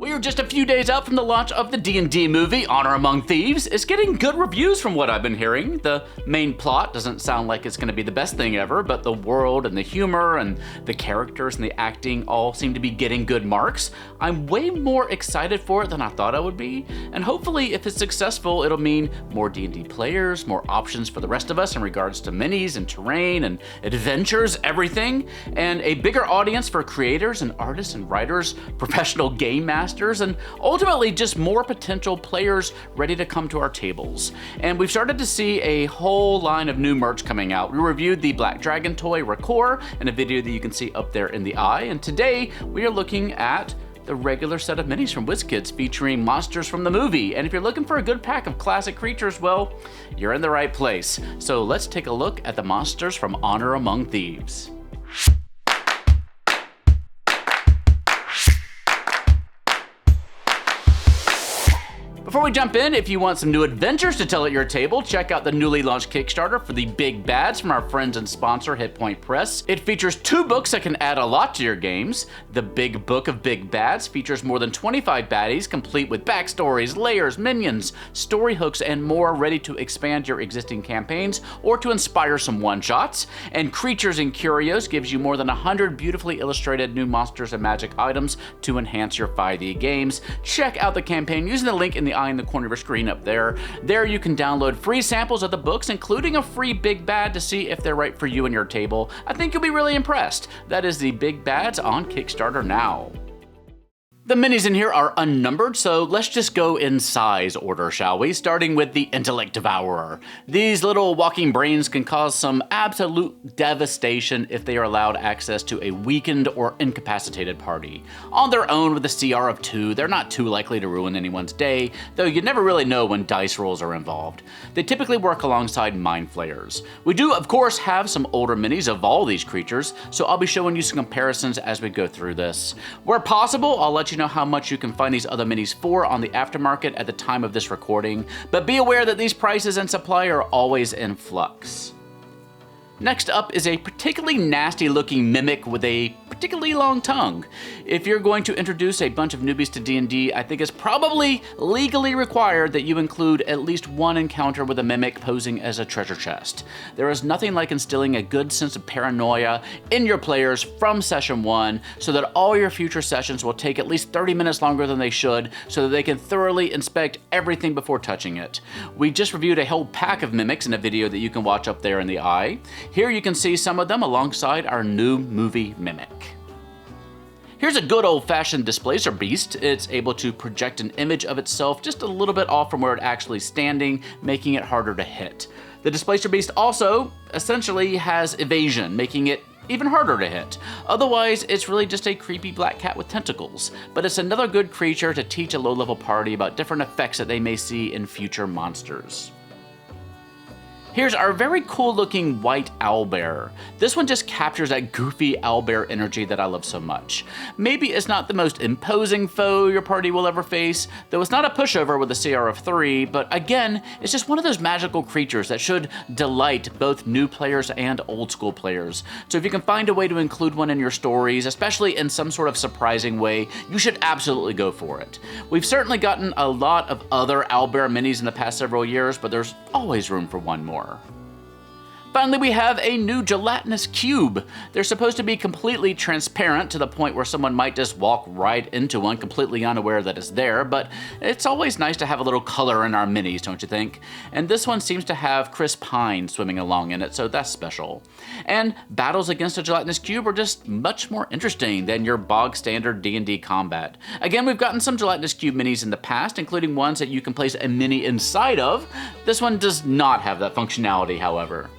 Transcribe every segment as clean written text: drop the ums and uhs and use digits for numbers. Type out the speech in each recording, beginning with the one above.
We are just a few days out from the launch of the D&D movie, Honor Among Thieves. It's getting good reviews from what I've been hearing. The main plot doesn't sound like it's going to be the best thing ever, but the world and the humor and the characters and the acting all seem to be getting good marks. I'm way more excited for it than I thought I would be, and hopefully if it's successful, it'll mean more D&D players, more options for the rest of us in regards to minis and terrain and adventures, everything, and a bigger audience for creators and artists and writers, professional game masters, and ultimately just more potential players ready to come to our tables. And we've started to see a whole line of new merch coming out. We reviewed the Black Dragon toy Rakor in a video that you can see up there in the eye, and today we are looking at the regular set of minis from WizKids featuring monsters from the movie. And if you're looking for a good pack of classic creatures, well, you're in the right place. So let's take a look at the monsters from Honor Among Thieves. Before we jump in, if you want some new adventures to tell at your table, check out the newly launched Kickstarter for the Big Bads from our friends and sponsor, Hit Point Press. It features 2 books that can add a lot to your games. The Big Book of Big Bads features more than 25 baddies, complete with backstories, layers, minions, story hooks, and more, ready to expand your existing campaigns or to inspire some one-shots. And Creatures and Curios gives you more than 100 beautifully illustrated new monsters and magic items to enhance your 5e games. Check out the campaign using the link in the eye in the corner of your screen up there. There you can download free samples of the books, including a free Big Bad to see if they're right for you and your table. I think you'll be really impressed. That is the Big Bads on Kickstarter now. The minis in here are unnumbered, so let's just go in size order, shall we? Starting with the Intellect Devourer. These little walking brains can cause some absolute devastation if they are allowed access to a weakened or incapacitated party. On their own with a CR of 2, they're not too likely to ruin anyone's day, though you never really know when dice rolls are involved. They typically work alongside Mind Flayers. We do, of course, have some older minis of all these creatures, so I'll be showing you some comparisons as we go through this. Where possible, I'll let you know how much you can find these other minis for on the aftermarket at the time of this recording, but be aware that these prices and supply are always in flux. Next up is a particularly nasty looking mimic with a particularly long tongue. If you're going to introduce a bunch of newbies to D&D, I think it's probably legally required that you include at least one encounter with a mimic posing as a treasure chest. There is nothing like instilling a good sense of paranoia in your players from session 1 so that all your future sessions will take at least 30 minutes longer than they should so that they can thoroughly inspect everything before touching it. We just reviewed a whole pack of mimics in a video that you can watch up there in the eye. Here you can see some of them alongside our new movie mimic. Here's a good old-fashioned Displacer Beast. It's able to project an image of itself just a little bit off from where it's actually standing, making it harder to hit. The Displacer Beast also essentially has evasion, making it even harder to hit. Otherwise, it's really just a creepy black cat with tentacles, but it's another good creature to teach a low-level party about different effects that they may see in future monsters. Here's our very cool looking white Owlbear. This one just captures that goofy owlbear energy that I love so much. Maybe it's not the most imposing foe your party will ever face, though it's not a pushover with a CR of 3, but again, it's just one of those magical creatures that should delight both new players and old school players. So if you can find a way to include one in your stories, especially in some sort of surprising way, you should absolutely go for it. We've certainly gotten a lot of other Owlbear minis in the past several years, but there's always room for one more. Finally, we have a new Gelatinous Cube. They're supposed to be completely transparent to the point where someone might just walk right into one completely unaware that it's there, but it's always nice to have a little color in our minis, don't you think? And this one seems to have Chris Pine swimming along in it, so that's special. And battles against a Gelatinous Cube are just much more interesting than your bog standard D&D combat. Again, we've gotten some Gelatinous Cube minis in the past, including ones that you can place a mini inside of. This one does not have that functionality, however.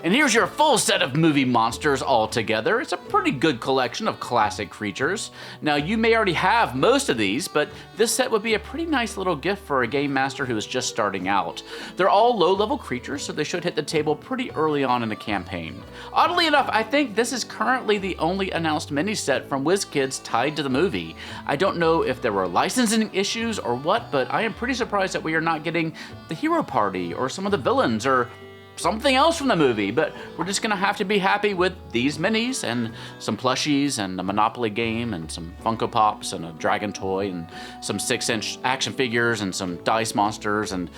And here's your full set of movie monsters all together. It's a pretty good collection of classic creatures. Now, you may already have most of these, but this set would be a pretty nice little gift for a game master who is just starting out. They're all low-level creatures, so they should hit the table pretty early on in the campaign. Oddly enough, I think this is currently the only announced mini set from WizKids tied to the movie. I don't know if there were licensing issues or what, but I am pretty surprised that we are not getting the hero party or some of the villains or something else from the movie, but we're just gonna have to be happy with these minis and some plushies and a Monopoly game and some Funko Pops and a dragon toy and some 6-inch action figures and some dice monsters and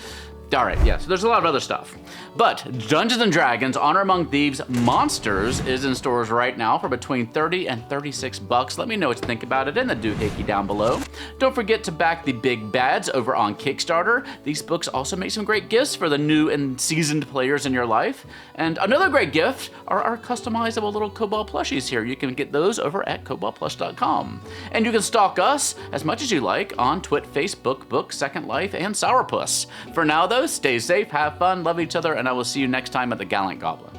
all right, yeah, so there's a lot of other stuff. But Dungeons & Dragons Honor Among Thieves Monsters is in stores right now for between $30 and $36. Let me know what you think about it in the doohickey down below. Don't forget to back the big bads over on Kickstarter. These books also make some great gifts for the new and seasoned players in your life. And another great gift are our customizable little Kobold plushies here. You can get those over at koboldplush.com. And you can stalk us as much as you like on Twit, Facebook, Book, Second Life, and Sourpuss. For now, though, stay safe, have fun, love each other, and I will see you next time at the Gallant Goblin.